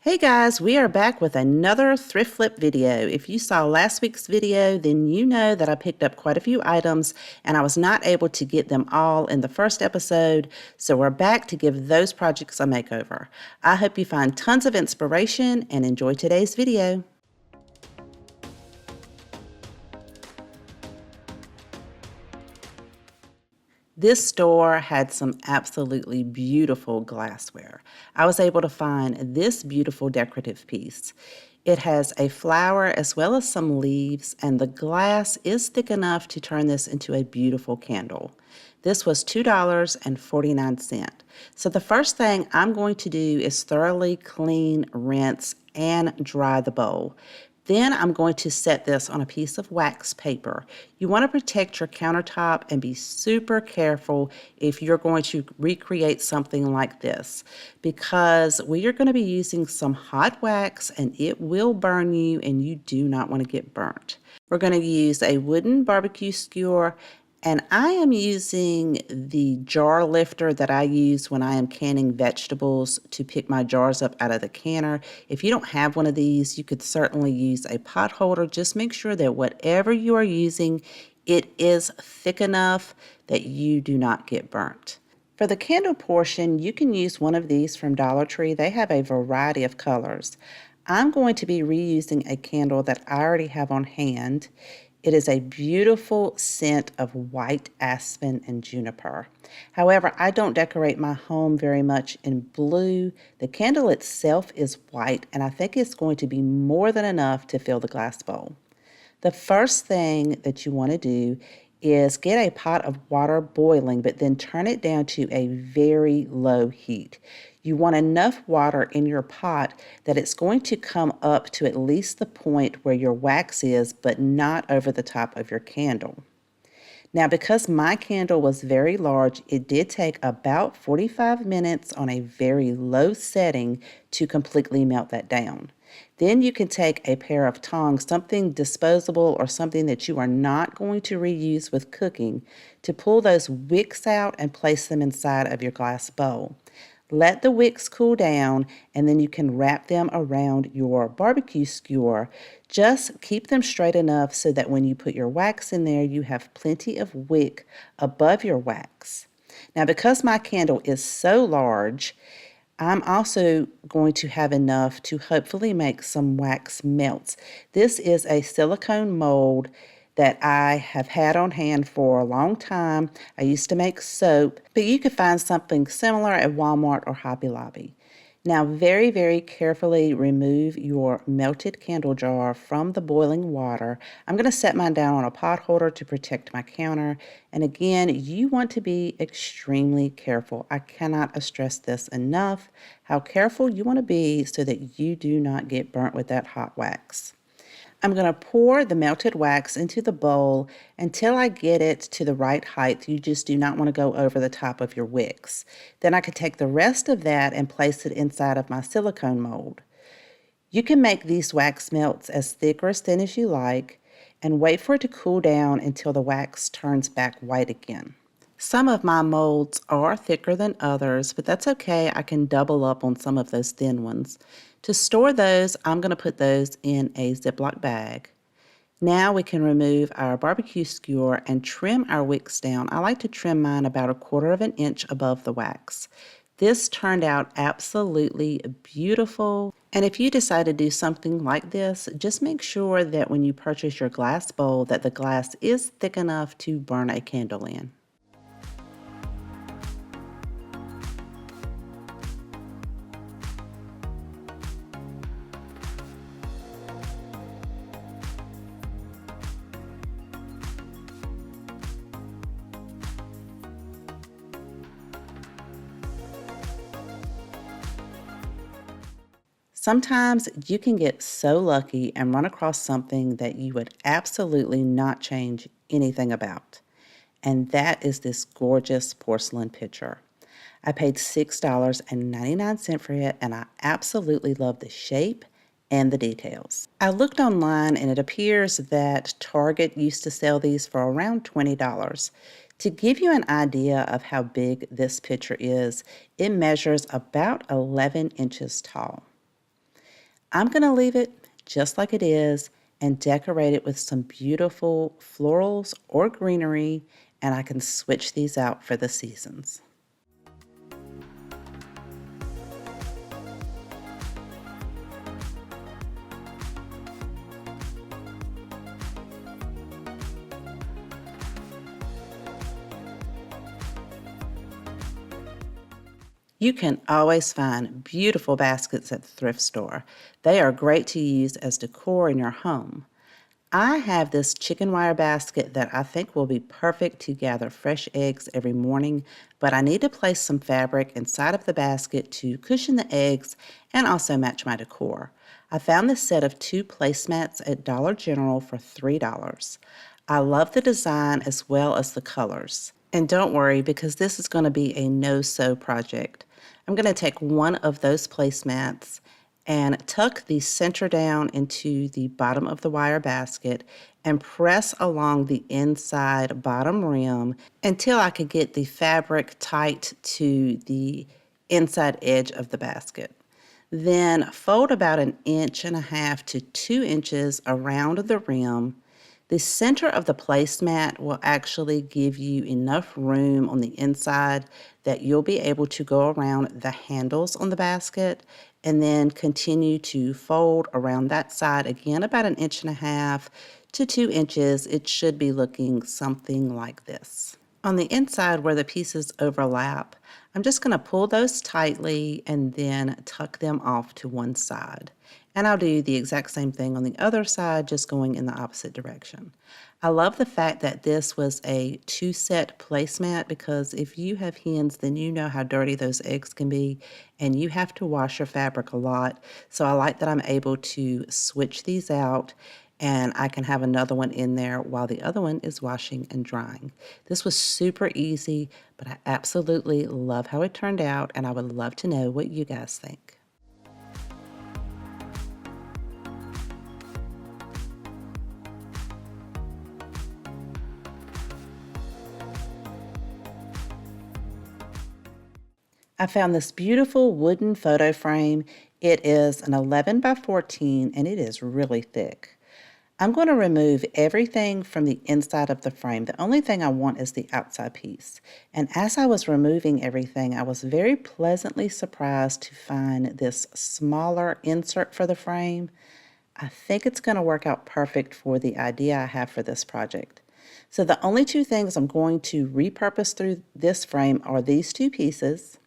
Hey guys, we are back with another thrift flip video. If you saw last week's video, then you know that I picked up quite a few items and I was not able to get them all in the first episode, so we're back to give those projects a makeover. I hope you find tons of inspiration and enjoy today's video. This store had some absolutely beautiful glassware. I was able to find this beautiful decorative piece. It has a flower as well as some leaves, and the glass is thick enough to turn this into a beautiful candle. This was $2.49. So the first thing I'm going to do is thoroughly clean, rinse, and dry the bowl. Then I'm going to set this on a piece of wax paper. You want to protect your countertop and be super careful if you're going to recreate something like this, because we are going to be using some hot wax and it will burn you and you do not want to get burnt. We're going to use a wooden barbecue skewer, and I am using the jar lifter that I use when I am canning vegetables to pick my jars up out of the canner. If you don't have one of these, you could certainly use a pot holder. Just make sure that whatever you are using, it is thick enough that you do not get burnt. For the candle portion, you can use one of these from Dollar Tree. They have a variety of colors. I'm going to be reusing a candle that I already have on hand. It is a beautiful scent of white aspen and juniper. However, I don't decorate my home very much in blue. The candle itself is white, and I think it's going to be more than enough to fill the glass bowl. The first thing that you want to do is get a pot of water boiling, but then turn it down to a very low heat. You want enough water in your pot that it's going to come up to at least the point where your wax is, but not over the top of your candle. Now, because my candle was very large, it did take about 45 minutes on a very low setting to completely melt that down. Then you can take a pair of tongs, something disposable or something that you are not going to reuse with cooking, to pull those wicks out and place them inside of your glass bowl. Let the wicks cool down, and then you can wrap them around your barbecue skewer. Just keep them straight enough so that when you put your wax in there, you have plenty of wick above your wax. Now, because my candle is so large, I'm also going to have enough to hopefully make some wax melts. This is a silicone mold that I have had on hand for a long time. I used to make soap, but you could find something similar at Walmart or Hobby Lobby. Now, very, very carefully remove your melted candle jar from the boiling water. I'm going to set mine down on a pot holder to protect my counter. And again, you want to be extremely careful. I cannot stress this enough, how careful you want to be so that you do not get burnt with that hot wax. I'm going to pour the melted wax into the bowl until I get it to the right height. You just do not want to go over the top of your wicks. Then I could take the rest of that and place it inside of my silicone mold. You can make these wax melts as thick or as thin as you like and wait for it to cool down until the wax turns back white again. Some of my molds are thicker than others, but that's okay. I can double up on some of those thin ones. To store those, I'm going to put those in a Ziploc bag. Now we can remove our barbecue skewer and trim our wicks down. I like to trim mine about 1/4 of an inch above the wax. This turned out absolutely beautiful. And if you decide to do something like this, just make sure that when you purchase your glass bowl that the glass is thick enough to burn a candle in. Sometimes you can get so lucky and run across something that you would absolutely not change anything about. And that is this gorgeous porcelain pitcher. I paid $6.99 for it, and I absolutely love the shape and the details. I looked online, and it appears that Target used to sell these for around $20. To give you an idea of how big this pitcher is, it measures about 11 inches tall. I'm going to leave it just like it is and decorate it with some beautiful florals or greenery, and I can switch these out for the seasons. You can always find beautiful baskets at the thrift store. They are great to use as decor in your home. I have this chicken wire basket that I think will be perfect to gather fresh eggs every morning, but I need to place some fabric inside of the basket to cushion the eggs and also match my decor. I found this set of 2 placemats at Dollar General for $3. I love the design as well as the colors. And don't worry, because this is going to be a no-sew project. I'm going to take one of those placemats and tuck the center down into the bottom of the wire basket and press along the inside bottom rim until I could get the fabric tight to the inside edge of the basket. Then fold about 1.5 to 2 inches around the rim. The center of the placemat will actually give you enough room on the inside that you'll be able to go around the handles on the basket and then continue to fold around that side again about 1.5 to 2 inches. It should be looking something like this. On the inside where the pieces overlap, I'm just going to pull those tightly and then tuck them off to one side. And I'll do the exact same thing on the other side, just going in the opposite direction. I love the fact that this was a 2-set placemat because if you have hens, then you know how dirty those eggs can be and you have to wash your fabric a lot. So I like that I'm able to switch these out and I can have another one in there while the other one is washing and drying. This was super easy, but I absolutely love how it turned out and I would love to know what you guys think. I found this beautiful wooden photo frame. It is an 11 by 14 and it is really thick. I'm going to remove everything from the inside of the frame. The only thing I want is the outside piece. And as I was removing everything, I was very pleasantly surprised to find this smaller insert for the frame. I think it's going to work out perfect for the idea I have for this project. So the only two things I'm going to repurpose through this frame are these two pieces.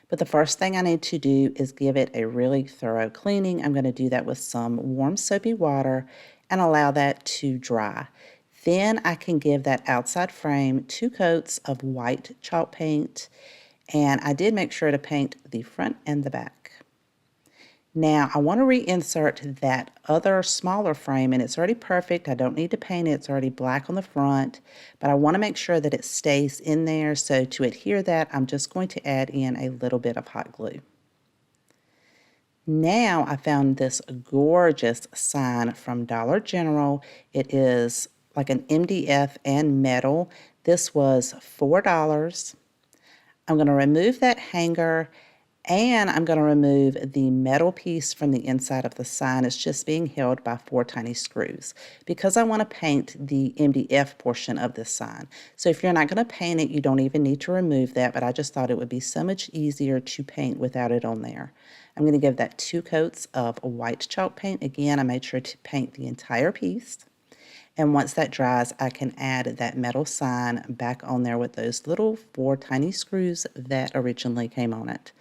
But the first thing I need to do is give it a really thorough cleaning. I'm going to do that with some warm soapy water and allow that to dry. Then I can give that outside frame 2 coats of white chalk paint, and I did make sure to paint the front and the back. Now I want to reinsert that other smaller frame, and it's already perfect. I don't need to paint it. It's already black on the front, but I want to make sure that it stays in there. So to adhere that, I'm just going to add in a little bit of hot glue. Now I found this gorgeous sign from Dollar General. It is like an MDF and metal. This was $4. I'm going to remove that hanger and I'm going to remove the metal piece from the inside of the sign. It's just being held by 4 tiny screws because I want to paint the MDF portion of this sign. So if you're not going to paint it, you don't even need to remove that, but I just thought it would be so much easier to paint without it on there. I'm going to give that 2 coats of white chalk paint. Again, I made sure to paint the entire piece. And once that dries, I can add that metal sign back on there with those little 4 tiny screws that originally came on it.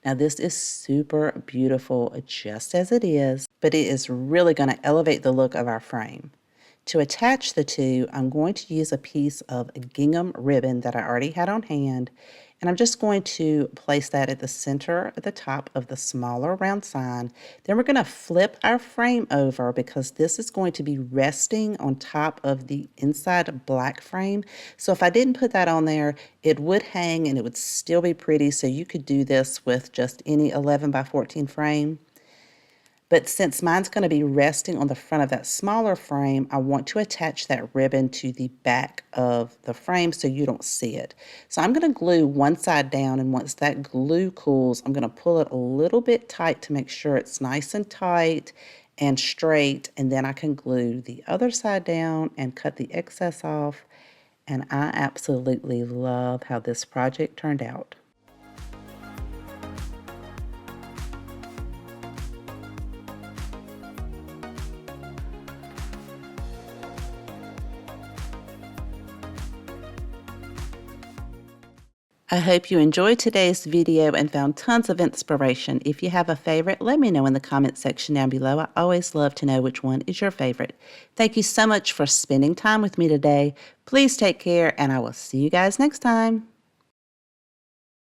Now this is super beautiful just as it is, but it is really going to elevate the look of our frame. To attach the two, I'm going to use a piece of gingham ribbon that I already had on hand, and I'm just going to place that at the center at the top of the smaller round sign. Then we're going to flip our frame over because this is going to be resting on top of the inside black frame. So if I didn't put that on there, it would hang and it would still be pretty. So you could do this with just any 11 by 14 frame. But since mine's going to be resting on the front of that smaller frame, I want to attach that ribbon to the back of the frame so you don't see it. So I'm going to glue one side down, and once that glue cools, I'm going to pull it a little bit tight to make sure it's nice and tight and straight, and then I can glue the other side down and cut the excess off. And I absolutely love how this project turned out. I hope you enjoyed today's video and found tons of inspiration. If you have a favorite, let me know in the comment section down below. I always love to know which one is your favorite. Thank you so much for spending time with me today. Please take care, and I will see you guys next time.